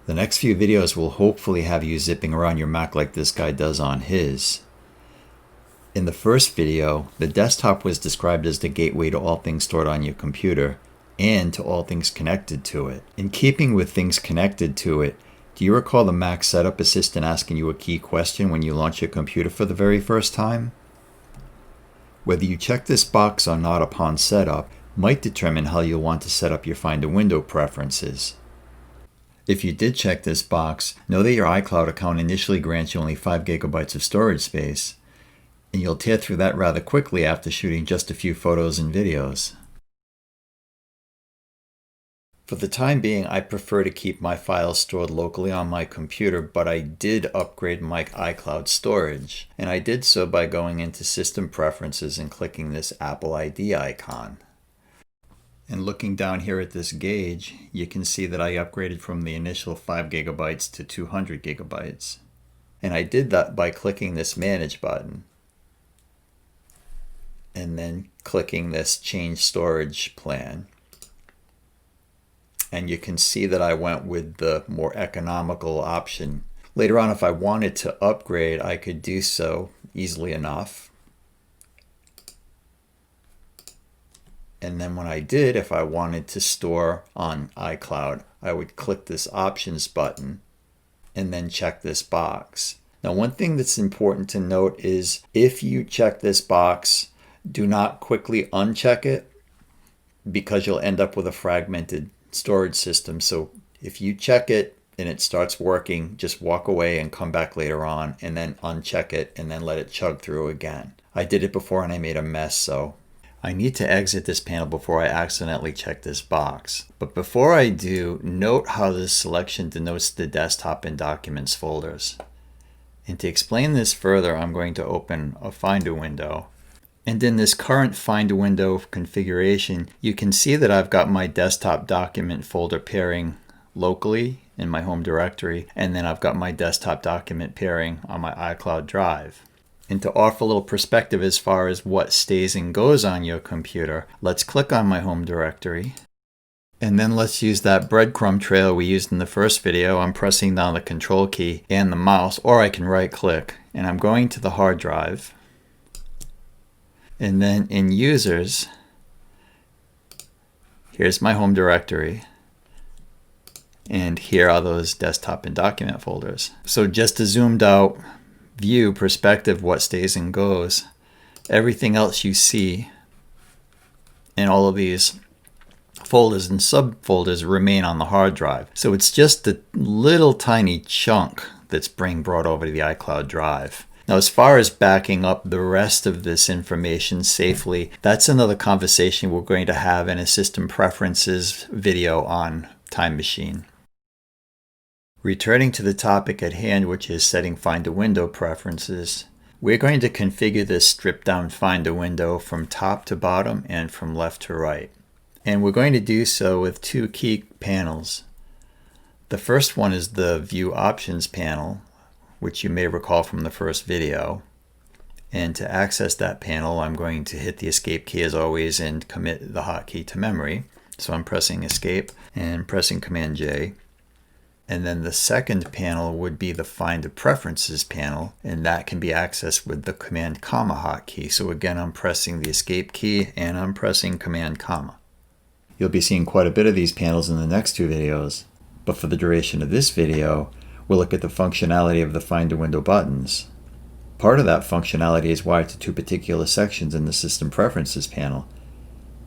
The next few videos will hopefully have you zipping around your Mac like this guy does on his. In the first video, the desktop was described as the gateway to all things stored on your computer and to all things connected to it. In keeping with things connected to it, do you recall the Mac Setup Assistant asking you a key question when you launch your computer for the very first time? Whether you check this box or not upon setup might determine how you'll want to set up your Find a Window preferences. If you did check this box, know that your iCloud account initially grants you only 5 GB of storage space, and you'll tear through that rather quickly after shooting just a few photos and videos. For the time being, I prefer to keep my files stored locally on my computer, but I did upgrade my iCloud storage, and I did so by going into System Preferences and clicking this Apple ID icon. And looking down here at this gauge, you can see that I upgraded from the initial 5 GB to 200 GB. And I did that by clicking this Manage button, and then clicking this Change Storage Plan. And you can see that I went with the more economical option. Later on, if I wanted to upgrade, I could do so easily enough. And then when I did, if I wanted to store on iCloud, I would click this Options button and then check this box. Now, one thing that's important to note is if you check this box, do not quickly uncheck it because you'll end up with a fragmented storage system. So if you check it and it starts working, just walk away and come back later on and then uncheck it and then let it chug through again. I did it before and I made a mess, so I need to exit this panel before I accidentally check this box. But before I do, note how this selection denotes the desktop and documents folders. And to explain this further, I'm going to open a Find a Window. And in this current Find a Window configuration, you can see that I've got my desktop document folder pairing locally in my home directory, and then I've got my desktop document pairing on my iCloud drive. And to offer a little perspective as far as what stays and goes on your computer, let's click on my home directory. And then let's use that breadcrumb trail we used in the first video. I'm pressing down the Control key and the mouse, or I can right click. And I'm going to the hard drive. And then in Users, here's my home directory. And here are those desktop and document folders. So just a zoomed out view perspective, what stays and goes. Everything else you see in all of these folders and subfolders remain on the hard drive. So it's just a little tiny chunk that's being brought over to the iCloud drive. Now, as far as backing up the rest of this information safely, that's another conversation we're going to have in a System Preferences video on Time Machine. Returning to the topic at hand, which is setting Find a Window preferences, we're going to configure this stripped down Find a Window from top to bottom and from left to right. And we're going to do so with two key panels. The first one is the View Options panel, which you may recall from the first video. And to access that panel, I'm going to hit the Escape key as always and commit the hotkey to memory. So I'm pressing Escape and pressing Command J. And then the second panel would be the Find a Preferences panel, and that can be accessed with the Command Comma hotkey. So again, I'm pressing the Escape key and I'm pressing Command Comma. You'll be seeing quite a bit of these panels in the next two videos, but for the duration of this video, we'll look at the functionality of the Find a Window buttons. Part of that functionality is wired to two particular sections in the System Preferences panel: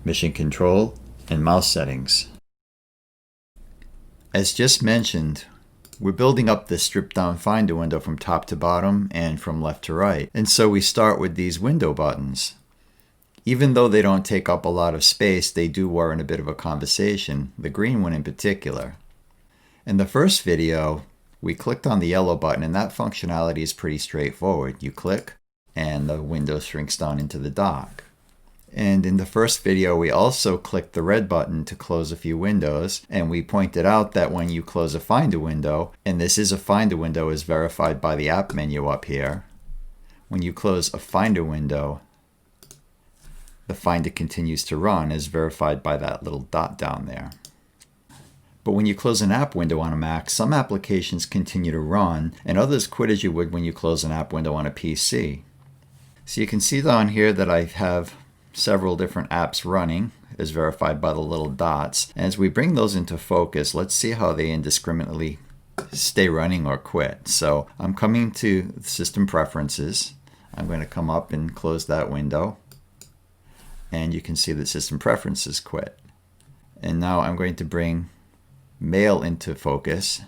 Mission Control and Mouse Settings. As just mentioned, we're building up this stripped down Find a Window from top to bottom and from left to right. And so we start with these window buttons. Even though they don't take up a lot of space, they do warrant a bit of a conversation, the green one in particular. In the first video, we clicked on the yellow button, and that functionality is pretty straightforward. You click, and the window shrinks down into the dock. And in the first video, we also clicked the red button to close a few windows, and we pointed out that when you close a Find a Window, and this is a Find a Window as verified by the app menu up here, when you close a Find a Window, the Finder continues to run as verified by that little dot down there. But when you close an app window on a Mac, some applications continue to run, and others quit as you would when you close an app window on a PC. So you can see down here that I have several different apps running, as verified by the little dots. And as we bring those into focus, let's see how they indiscriminately stay running or quit. So I'm coming to System Preferences. I'm going to come up and close that window. And you can see that System Preferences quit. And now I'm going to bring Mail into focus.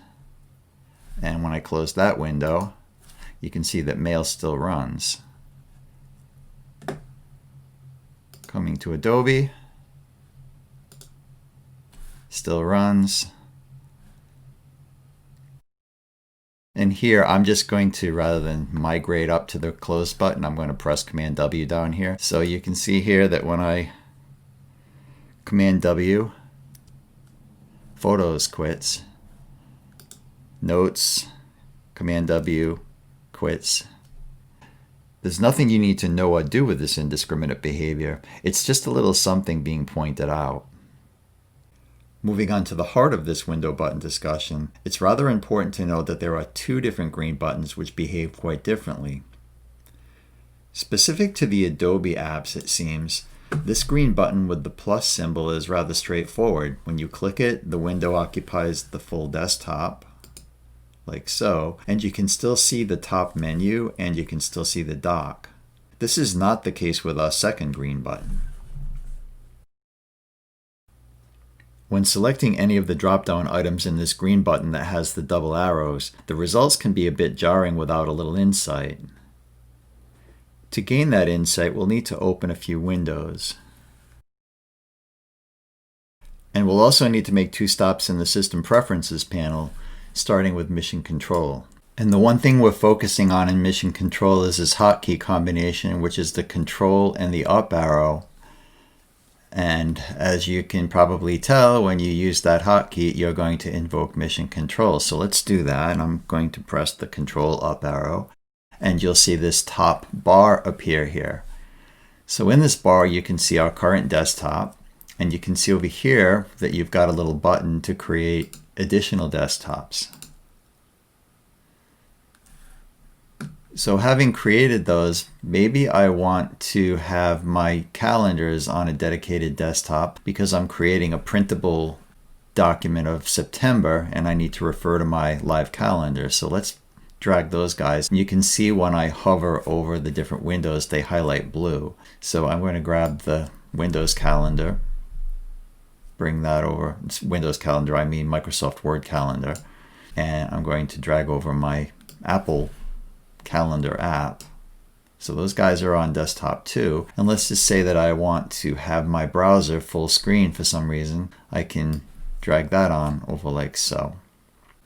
And when I close that window, you can see that Mail still runs. Coming to Adobe, still runs. And here I'm just going to, rather than migrate up to the close button, I'm going to press Command W down here. So you can see here that when I Command W, Photos quits, Notes, Command W quits. There's nothing you need to know or do with this indiscriminate behavior. It's just a little something being pointed out. Moving on to the heart of this window button discussion, it's rather important to note that there are two different green buttons which behave quite differently. Specific to the Adobe apps, it seems, this green button with the plus symbol is rather straightforward. When you click it, the window occupies the full desktop, like so, and you can still see the top menu and you can still see the dock. This is not the case with our second green button. When selecting any of the drop-down items in this green button that has the double arrows, the results can be a bit jarring without a little insight. To gain that insight, we'll need to open a few windows. And we'll also need to make two stops in the System Preferences panel, starting with Mission Control. And the one thing we're focusing on in Mission Control is this hotkey combination, which is the Control and the up arrow. And as you can probably tell, when you use that hotkey, you're going to invoke Mission Control. So let's do that. And I'm going to press the Control up arrow, and you'll see this top bar appear here. So in this bar, you can see our current desktop, and you can see over here that you've got a little button to create additional desktops. So having created those, maybe I want to have my calendars on a dedicated desktop because I'm creating a printable document of September and I need to refer to my live calendar. So let's drag those guys. You can see when I hover over the different windows, they highlight blue. So I'm going to grab the Windows calendar, bring that over. It's Windows calendar, I mean Microsoft Word calendar. And I'm going to drag over my Apple calendar app. So those guys are on desktop too. And let's just say that I want to have my browser full screen for some reason. I can drag that on over like so.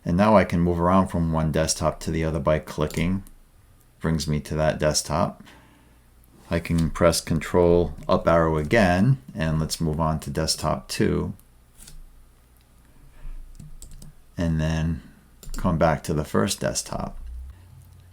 And now I can move around from one desktop to the other by clicking. Brings me to that desktop. I can press Control up arrow again, and let's move on to desktop 2. And then come back to the first desktop.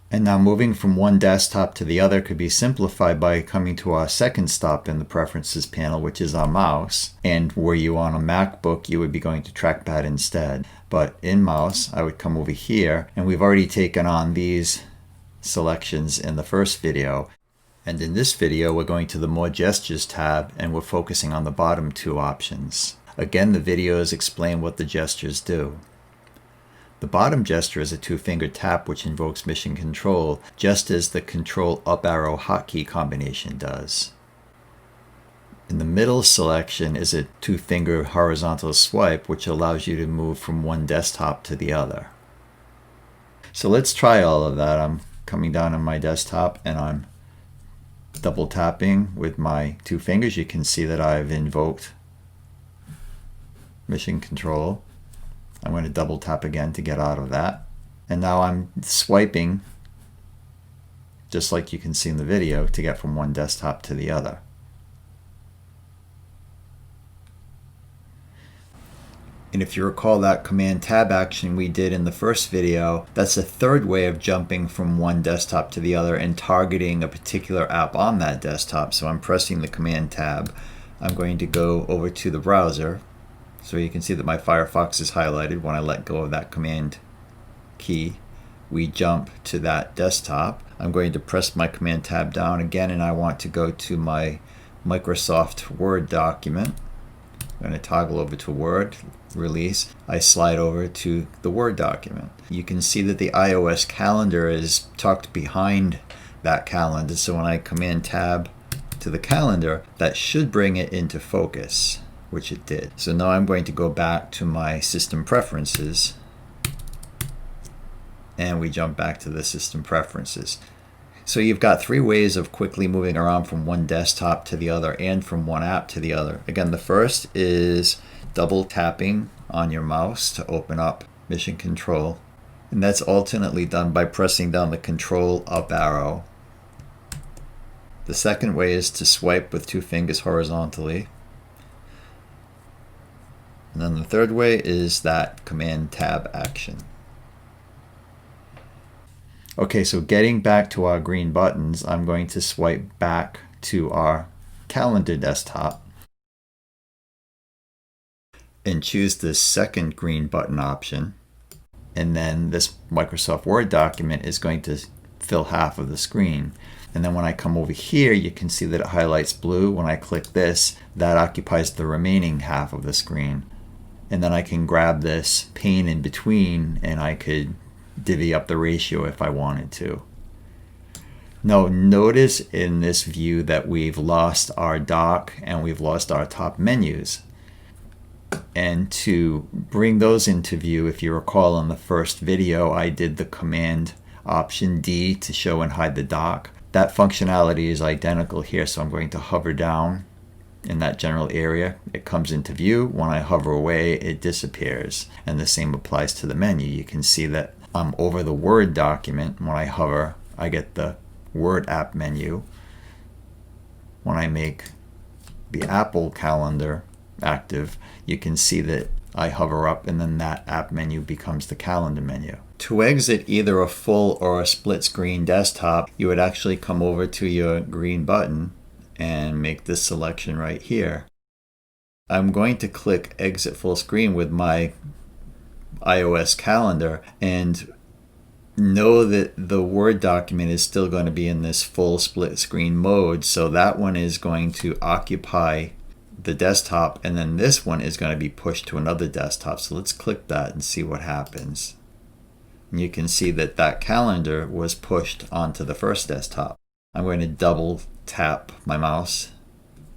And now moving from one desktop to the other could be simplified by coming to our second stop in the Preferences panel, which is our mouse. And were you on a MacBook, you would be going to Trackpad instead. But in mouse, I would come over here, and we've already taken on these selections in the first video. And in this video, we're going to the More Gestures tab, and we're focusing on the bottom two options. Again, the videos explain what the gestures do. The bottom gesture is a two-finger tap which invokes Mission Control, just as the Control up arrow hotkey combination does. In the middle selection is a two-finger horizontal swipe which allows you to move from one desktop to the other. So let's try all of that. I'm coming down on my desktop and I'm double tapping with my two fingers. You can see that I've invoked Mission Control. I'm going to double tap again to get out of that. And now I'm swiping, just like you can see in the video, to get from one desktop to the other. And if you recall that Command Tab action we did in the first video, that's a third way of jumping from one desktop to the other and targeting a particular app on that desktop. So I'm pressing the Command Tab. I'm going to go over to the browser. So you can see that my Firefox is highlighted. When I let go of that Command key, we jump to that desktop. I'm going to press my Command tab down again, and I want to go to my Microsoft Word document. I'm going to toggle over to Word, release. I slide over to the Word document. You can see that the iOS calendar is tucked behind that calendar. So when I Command tab to the calendar, that should bring it into focus, which it did. So now I'm going to go back to my system preferences, and we jump back to the system preferences. So you've got three ways of quickly moving around from one desktop to the other and from one app to the other. Again, the first is double tapping on your mouse to open up Mission Control. And that's alternately done by pressing down the Control up arrow. The second way is to swipe with two fingers horizontally. And then the third way is that Command tab action. Okay, so getting back to our green buttons, I'm going to swipe back to our calendar desktop and choose the second green button option. And then this Microsoft Word document is going to fill half of the screen. And then when I come over here, you can see that it highlights blue. When I click this, that occupies the remaining half of the screen. And then I can grab this pane in between, and I could divvy up the ratio if I wanted to. Now notice in this view that we've lost our dock and we've lost our top menus. And to bring those into view, if you recall in the first video, I did the Command Option D to show and hide the dock. That functionality is identical here, so I'm going to hover down in that general area. It comes into view. When I hover away, it disappears. And the same applies to the menu. You can see that I'm over the Word document. When I hover, I get the Word app menu. When I make the Apple calendar active, you can see that I hover up and then that app menu becomes the calendar menu. To exit either a full or a split screen desktop, you would actually come over to your green button and make this selection right here. I'm going to click exit full screen with my iOS calendar and know that the Word document is still going to be in this full split screen mode, so that one is going to occupy the desktop, and then this one is going to be pushed to another desktop. So let's click that and see what happens. And you can see that that calendar was pushed onto the first desktop. I'm going to double tap my mouse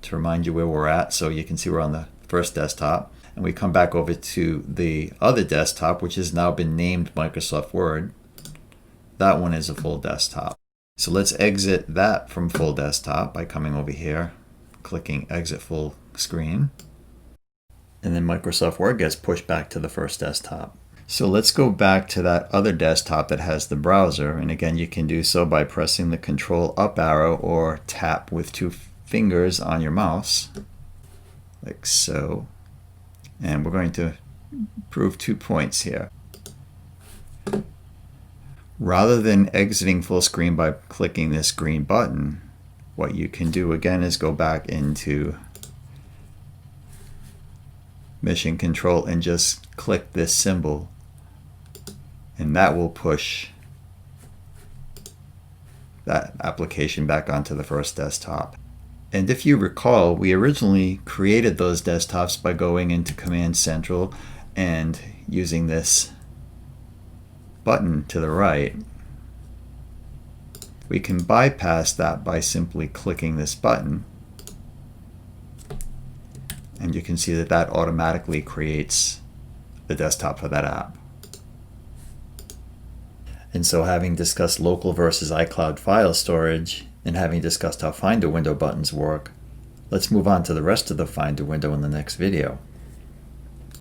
to remind you where we're at, so you can see we're on the first desktop. And we come back over to the other desktop, which has now been named Microsoft Word. That one is a full desktop. So let's exit that from full desktop by coming over here, clicking exit full screen. And then Microsoft Word gets pushed back to the first desktop. So let's go back to that other desktop that has the browser. And again, you can do so by pressing the Control up arrow or tap with two fingers on your mouse, like so. And we're going to prove 2 points here. Rather than exiting full screen by clicking this green button, what you can do again is go back into Mission Control and just click this symbol, and that will push that application back onto the first desktop. And if you recall, we originally created those desktops by going into Command Central and using this button to the right. We can bypass that by simply clicking this button, and you can see that that automatically creates the desktop for that app. And so, having discussed local versus iCloud file storage, and having discussed how Finder window buttons work, let's move on to the rest of the Finder window in the next video.